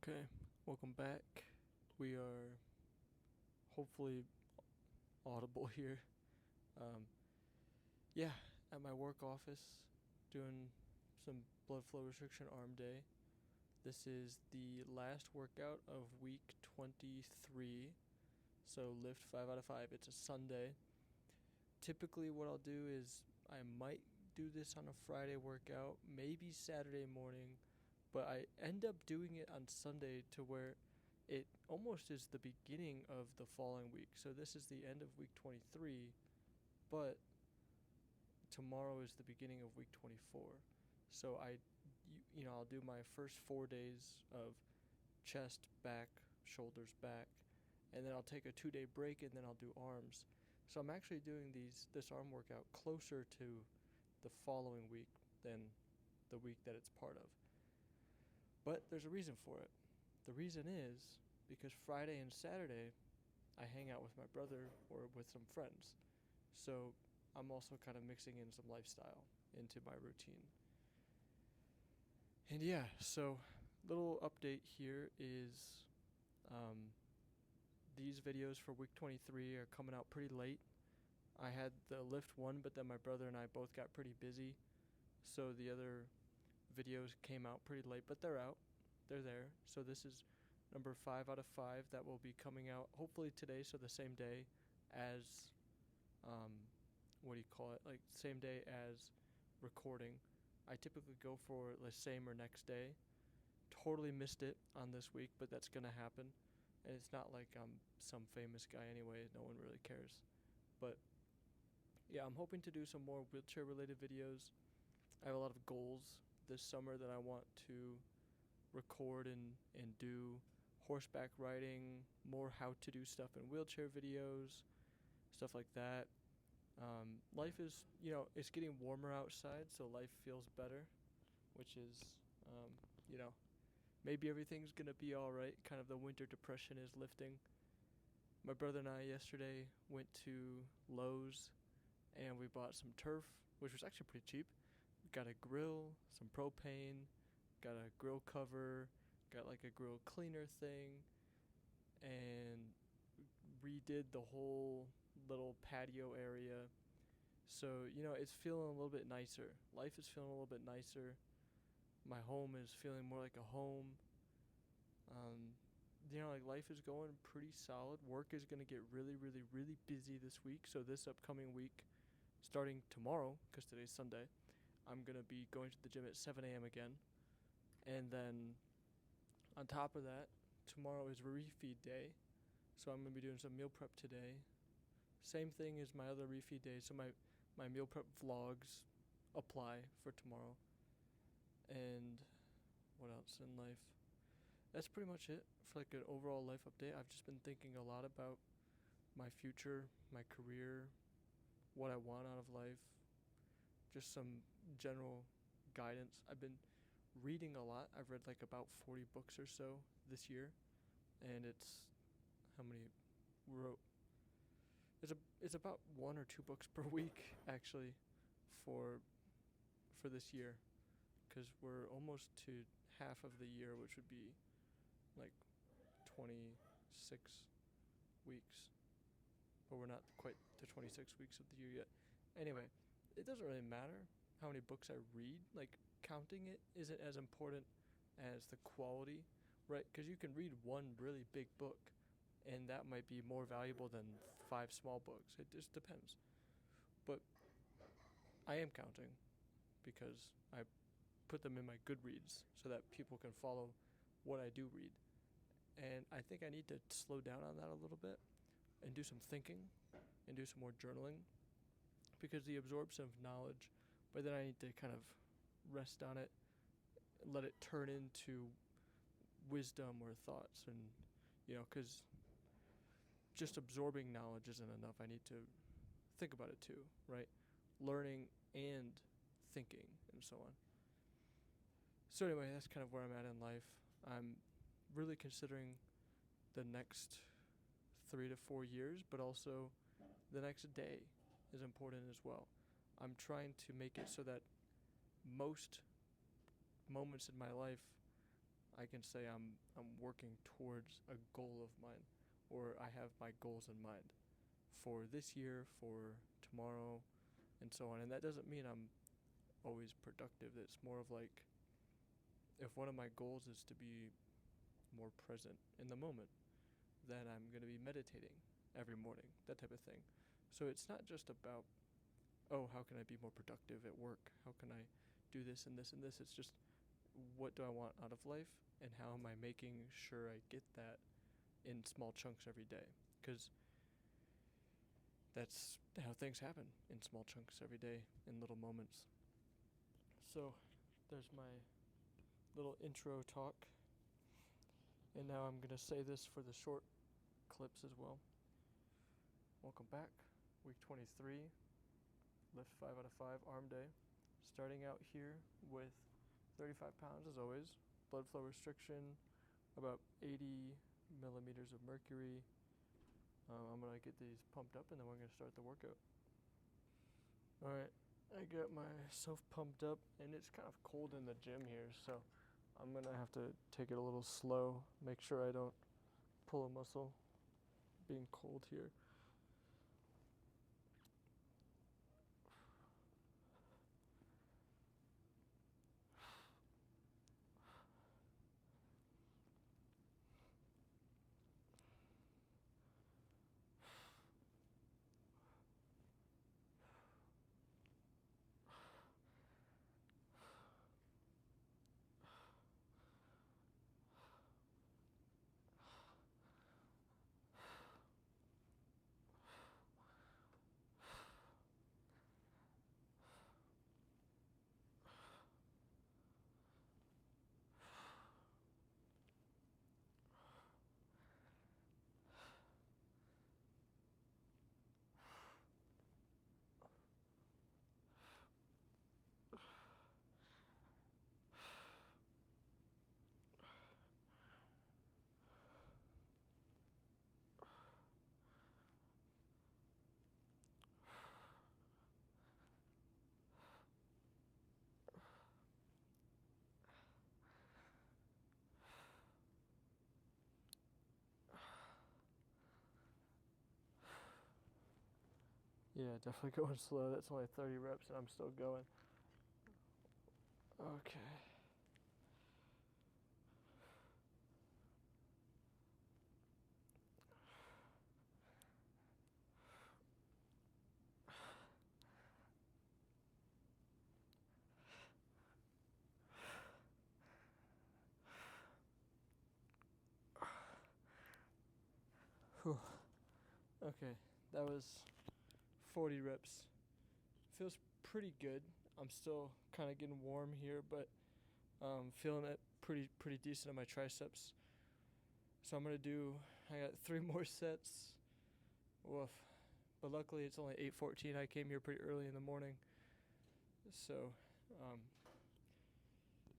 Okay, welcome back. We are hopefully audible here. Um, yeah, at my work office, doing some blood flow restriction arm day. This is the last workout of week 23. So lift 5 out of 5. It's a Sunday. Typically, what I'll do is I might do this on a Friday workout, maybe Saturday morning, but I end up doing it on Sunday to where it almost is the beginning of the following week. So this is the end of week 23, but tomorrow is the beginning of week 24. So I'll do my first 4 days of chest, back, shoulders, back, and then I'll take a 2-day break and then I'll do arms. So I'm actually doing this arm workout closer to the following week than the week that it's part of. But there's a reason for it. The reason is because Friday and Saturday I hang out with my brother or with some friends. So I'm also kind of mixing in some lifestyle into my routine. And yeah, so little update here is these videos for week 23 are coming out pretty late. I had the lift one, but then my brother and I both got pretty busy. So the other videos came out pretty late, but they're out. They're there. So this is number 5 out of 5 that will be coming out hopefully today, so the same day as like same day as recording. I typically go for the same or next day. Totally missed it on this week, but that's going to happen. And it's not like I'm some famous guy anyway. No one really cares. But yeah, I'm hoping to do some more wheelchair related videos. I have a lot of goals this summer that I want to record and do. Horseback riding, more how to do stuff in wheelchair videos, stuff like that. Life is, it's getting warmer outside, so life feels better, which is, maybe everything's going to be all right. Kind of the winter depression is lifting. My brother and I yesterday went to Lowe's and we bought some turf, which was actually pretty cheap. We got a grill, some propane, got a grill cover, got like a grill cleaner thing, and redid the whole little patio area. So, it's feeling a little bit nicer. Life is feeling a little bit nicer. My home is feeling more like a home. Life is going pretty solid. Work is going to get really, really, really busy this week. So this upcoming week, starting tomorrow, because today's Sunday, I'm going to be going to the gym at 7 a.m. again. And then on top of that, tomorrow is refeed day. So I'm going to be doing some meal prep today. Same thing as my other refeed days. So my meal prep vlogs apply for tomorrow. And what else in life? That's pretty much it for like an overall life update. I've just been thinking a lot about my future, my career, what I want out of life, just some general guidance. I've been reading a lot. I've read like about 40 books or so this year, and it's how many wrote? It's about 1 or 2 books per week actually for this year, because we're almost to half of the year, which would be like 26 weeks, but we're not quite to 26 weeks of the year yet. Anyway, it doesn't really matter how many books I read. Like, counting it isn't as important as the quality, right? Because you can read one really big book and that might be more valuable than 5 small books. It just depends. But I am counting because I put them in my Goodreads so that people can follow what I do read. And I think I need to slow down on that a little bit and do some thinking and do some more journaling, because the absorption of knowledge, but then I need to kind of rest on it and let it turn into wisdom or thoughts. And, because just absorbing knowledge isn't enough. I need to think about it too, right? Learning and thinking and so on. So anyway, that's kind of where I'm at in life. I'm really considering the next 3 to 4 years, but also the next day is important as well. I'm trying to make it so that most moments in my life I can say I'm working towards a goal of mine, or I have my goals in mind for this year, for tomorrow, and so on. And that doesn't mean I'm always productive. It's more of like, if one of my goals is to be more present in the moment, then I'm going to be meditating every morning, that type of thing. So it's not just about, oh, how can I be more productive at work? How can I do this and this and this? It's just, what do I want out of life, and how am I making sure I get that in small chunks every day? Because that's how things happen, in small chunks every day, in little moments. So there's my little intro talk. And now I'm going to say this for the short clips as well. Welcome back. Week 23. Lift 5 out of 5 arm day. Starting out here with 35 pounds as always. Blood flow restriction, about 80 millimeters of mercury. I'm going to get these pumped up, and then we're going to start the workout. Alright, I got myself pumped up, and it's kind of cold in the gym here, so I'm going to have to take it a little slow, make sure I don't pull a muscle being cold here. Yeah, definitely going slow. That's only 30 reps and I'm still going. Okay. Whew. Okay, that was 40 reps. Feels pretty good. I'm still kind of getting warm here, but feeling it pretty decent on my triceps. So I'm gonna do. I got 3 more sets. Woof. But luckily it's only 8:14. I came here pretty early in the morning. So,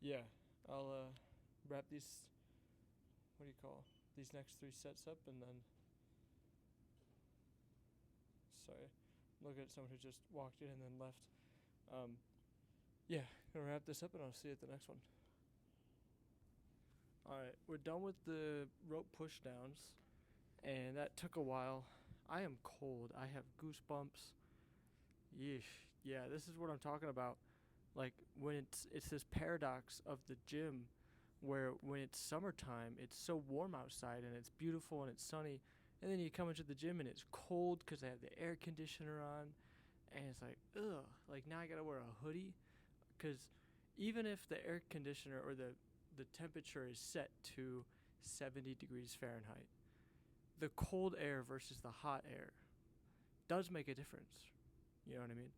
yeah, I'll wrap these. What do you call these next 3 sets up, and then. Sorry, look at someone who just walked in and then left. Yeah, gonna wrap this up and I'll see you at the next one. Alright, we're done with the rope push downs, and that took a while. I am cold. I have goosebumps. Yeesh. Yeah, this is what I'm talking about. Like, when it's this paradox of the gym, where when it's summertime, it's so warm outside and it's beautiful and it's sunny, and then you come into the gym and it's cold because they have the air conditioner on, and it's like, ugh. Like, now I gotta wear a hoodie, because even if the air conditioner or the temperature is set to 70 degrees Fahrenheit, the cold air versus the hot air does make a difference. You know what I mean?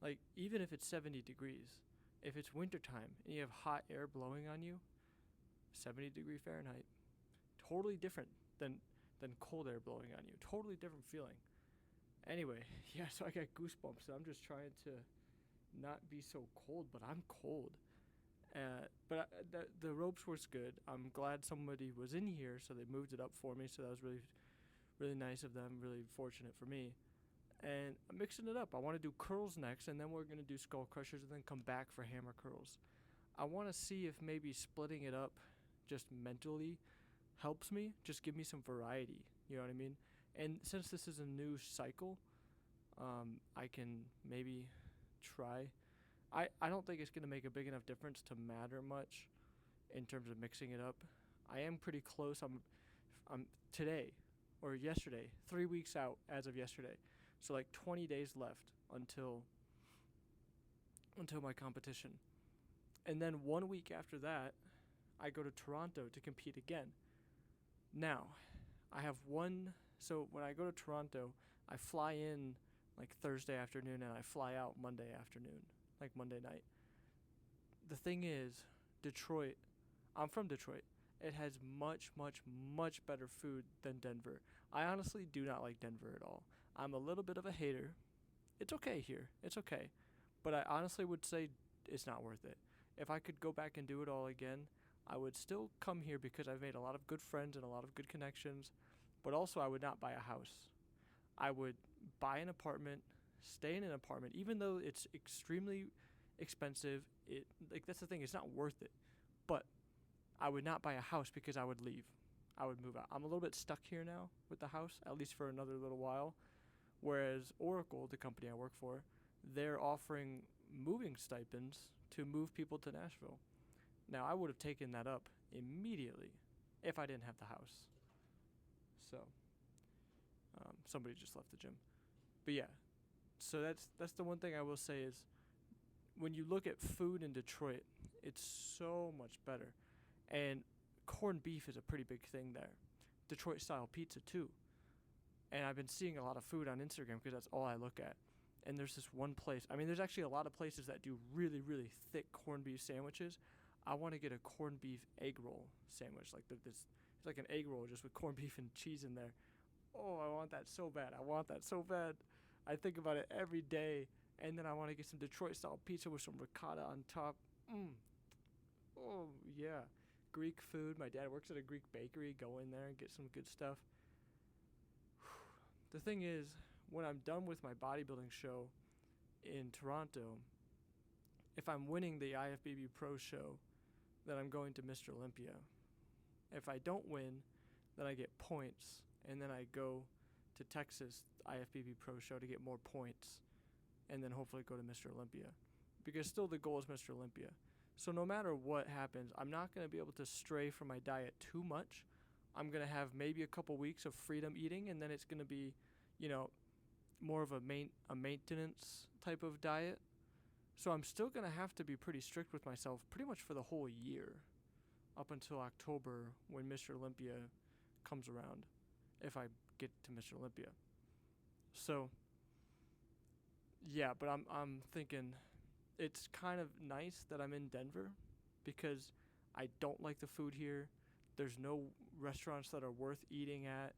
Like, even if it's 70 degrees, if it's wintertime and you have hot air blowing on you, 70 degree Fahrenheit, totally different than cold air blowing on you. Totally different feeling. Anyway, yeah, so I got goosebumps. So I'm just trying to not be so cold, but I'm cold. But the ropes was good. I'm glad somebody was in here, so they moved it up for me. So that was really, really nice of them. Really fortunate for me. And I'm mixing it up. I want to do curls next, and then we're going to do skull crushers, and then come back for hammer curls. I want to see if maybe splitting it up just mentally helps me, just give me some variety. You know what I mean? And since this is a new cycle, I can maybe try. I don't think it's going to make a big enough difference to matter much in terms of mixing it up. I am pretty close. I'm today or yesterday, 3 weeks out as of yesterday. So like 20 days left until my competition. And then 1 week after that, I go to Toronto to compete again. Now, I have so when I go to Toronto, I fly in like Thursday afternoon and I fly out Monday afternoon, like Monday night. The thing is, Detroit, I'm from Detroit. It has much, much, much better food than Denver. I honestly do not like Denver at all. I'm a little bit of a hater. It's okay here. It's okay. But I honestly would say it's not worth it. If I could go back and do it all again, I would still come here because I've made a lot of good friends and a lot of good connections. But also, I would not buy a house. I would buy an apartment, stay in an apartment, even though it's extremely expensive. That's the thing. It's not worth it. But I would not buy a house because I would leave. I would move out. I'm a little bit stuck here now with the house, at least for another little while. Whereas Oracle, the company I work for, they're offering moving stipends to move people to Nashville. Now, I would have taken that up immediately if I didn't have the house. So, somebody just left the gym. But yeah, so that's the one thing I will say is when you look at food in Detroit, it's so much better. And corned beef is a pretty big thing there. Detroit style pizza too. And I've been seeing a lot of food on Instagram because that's all I look at. And there's this one place. I mean, there's actually a lot of places that do really, really thick corned beef sandwiches. I want to get a corned beef egg roll sandwich. It's like an egg roll just with corned beef and cheese in there. Oh, I want that so bad. I want that so bad. I think about it every day. And then I want to get some Detroit style pizza with some ricotta on top. Oh, yeah. Greek food. My dad works at a Greek bakery. Go in there and get some good stuff. The thing is, when I'm done with my bodybuilding show in Toronto, if I'm winning the IFBB Pro show, then I'm going to Mr. Olympia. If I don't win, then I get points, and then I go to Texas IFBB Pro show to get more points, and then hopefully go to Mr. Olympia. Because still the goal is Mr. Olympia. So no matter what happens, I'm not going to be able to stray from my diet too much. I'm going to have maybe a couple weeks of freedom eating, and then it's going to be, more of a maintenance type of diet. So I'm still going to have to be pretty strict with myself pretty much for the whole year up until October when Mr. Olympia comes around, if I get to Mr. Olympia. So, yeah, but I'm thinking it's kind of nice that I'm in Denver because I don't like the food here. There's no restaurants that are worth eating at.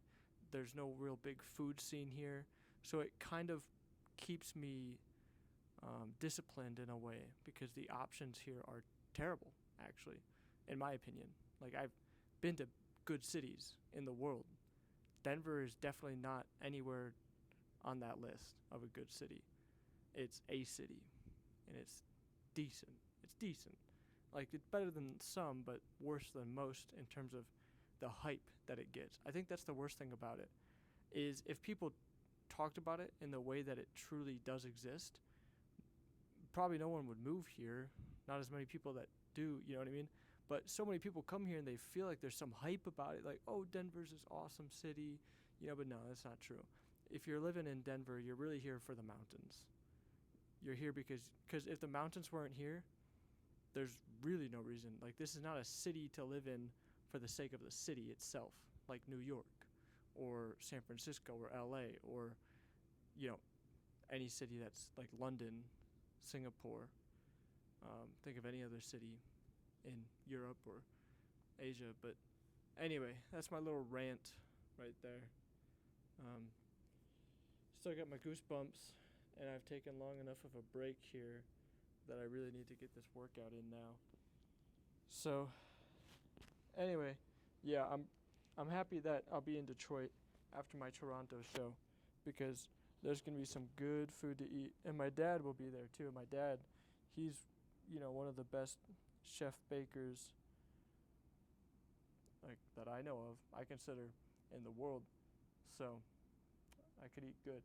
There's no real big food scene here. So it kind of keeps me disciplined in a way because the options here are terrible, actually, in my opinion. Like, I've been to good cities in the world. Denver is definitely not anywhere on that list of a good city. It's a city, and it's decent. It's decent. Like, it's better than some, but worse than most in terms of the hype that it gets. I think that's the worst thing about it, is if people talked about it in the way that it truly does exist, probably no one would move here. Not as many people that do, you know what I mean? But so many people come here and they feel like there's some hype about it, like, oh, Denver's this awesome city, but no, that's not true. If you're living in Denver, you're really here for the mountains. You're here because if the mountains weren't here, there's really no reason. Like, this is not a city to live in for the sake of the city itself, like New York or San Francisco or LA or, any city that's like London, Singapore. Think of any other city in Europe or Asia. But anyway, that's my little rant right there. Still got my goosebumps, and I've taken long enough of a break here that I really need to get this workout in now. So anyway, yeah, I'm happy that I'll be in Detroit after my Toronto show because there's going to be some good food to eat. And my dad will be there too. My dad, he's, one of the best chef bakers like that I know of, I consider in the world. So I could eat good.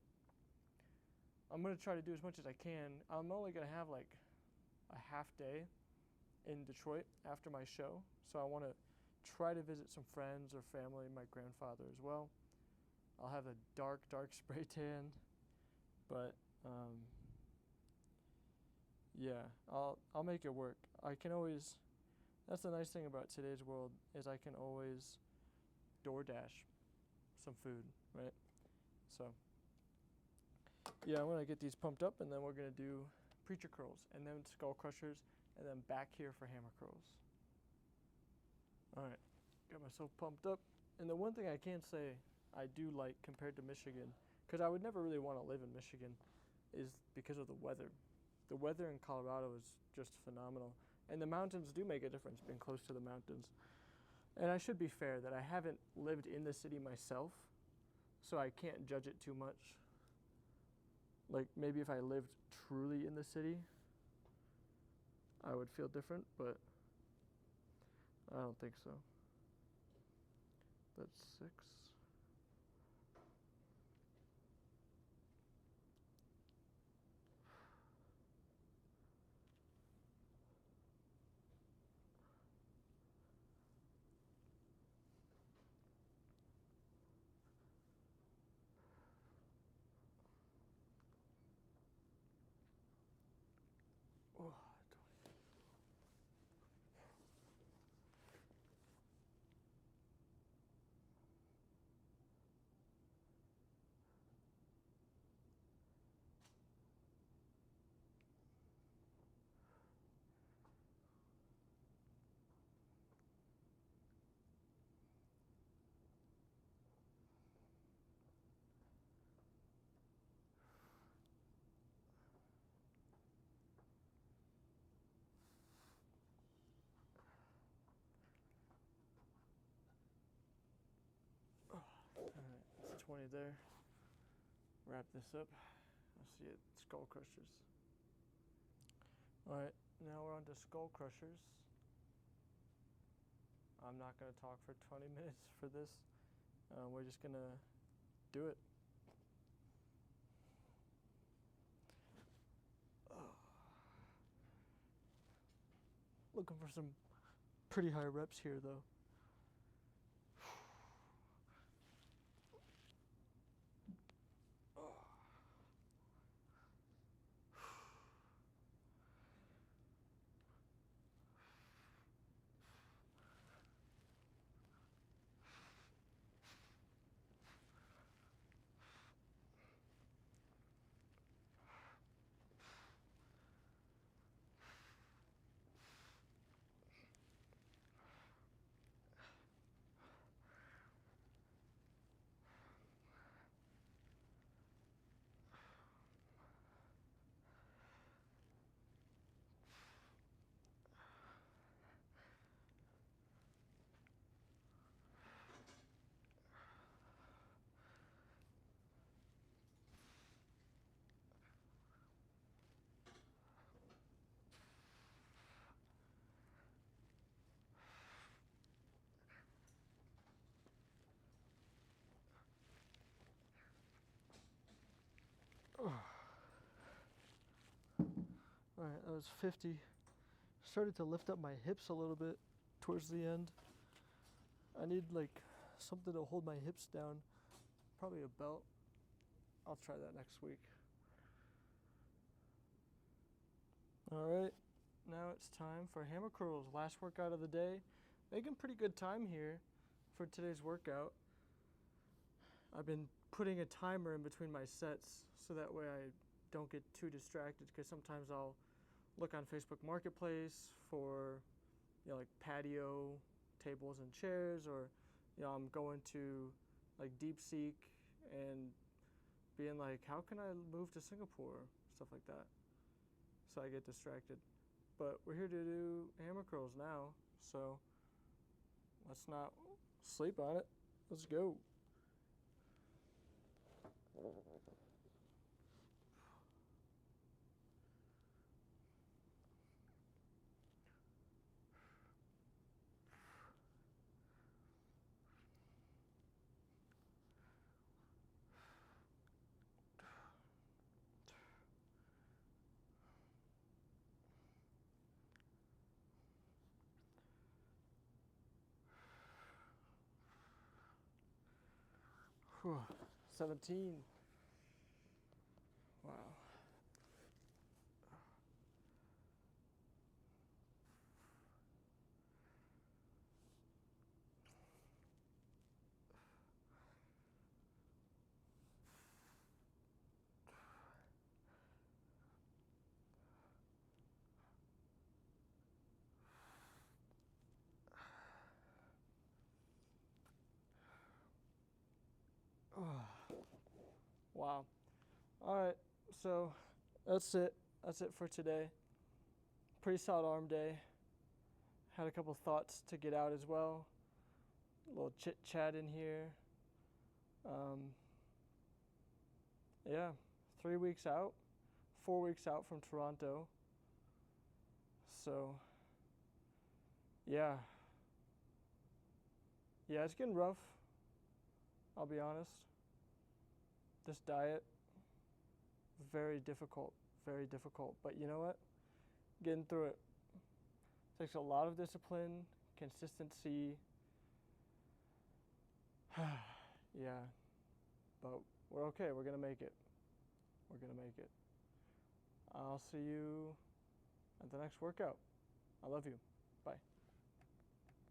I'm gonna try to do as much as I can. I'm only gonna have like a half day in Detroit after my show, so I want to try to visit some friends or family, my grandfather as well. I'll have a dark spray tan, but yeah, I'll make it work. I can always. That's the nice thing about today's world is I can always DoorDash some food, right? So yeah, I'm gonna get these pumped up, and then we're gonna do preacher curls, and then skull crushers, and then back here for hammer curls. All right, got myself pumped up. And the one thing I can say I do like compared to Michigan, because I would never really want to live in Michigan, is because of the weather. The weather in Colorado is just phenomenal. And the mountains do make a difference, being close to the mountains. And I should be fair that I haven't lived in the city myself, so I can't judge it too much. Like, maybe if I lived truly in the city, I would feel different, but I don't think so. That's 6. Oh, Alright, that's 20 there. Wrap this up. Let's see it. Skull crushers. Alright, now we're on to skull crushers. I'm not going to talk for 20 minutes for this. We're just going to do it. Looking for some pretty high reps here, though. Alright, that was 50. Started to lift up my hips a little bit towards the end. I need like something to hold my hips down. Probably a belt. I'll try that next week. Alright, now it's time for hammer curls. Last workout of the day. Making pretty good time here for today's workout. I've been putting a timer in between my sets so that way I don't get too distracted, because sometimes I'll look on Facebook Marketplace for, like patio tables and chairs, or I'm going to like DeepSeek and being like, how can I move to Singapore, stuff like that. So I get distracted. But we're here to do hammer curls now, so let's not sleep on it. Let's go. 17. Wow. Wow. All right. So that's it. That's it for today. Pretty solid arm day. Had a couple thoughts to get out as well. A little chit chat in here. Yeah, 3 weeks out, 4 weeks out from Toronto. So, yeah. Yeah, it's getting rough. I'll be honest. This diet, very difficult, very difficult. But you know what? Getting through it. Takes a lot of discipline, consistency. Yeah, but we're okay. We're going to make it. We're going to make it. I'll see you at the next workout. I love you.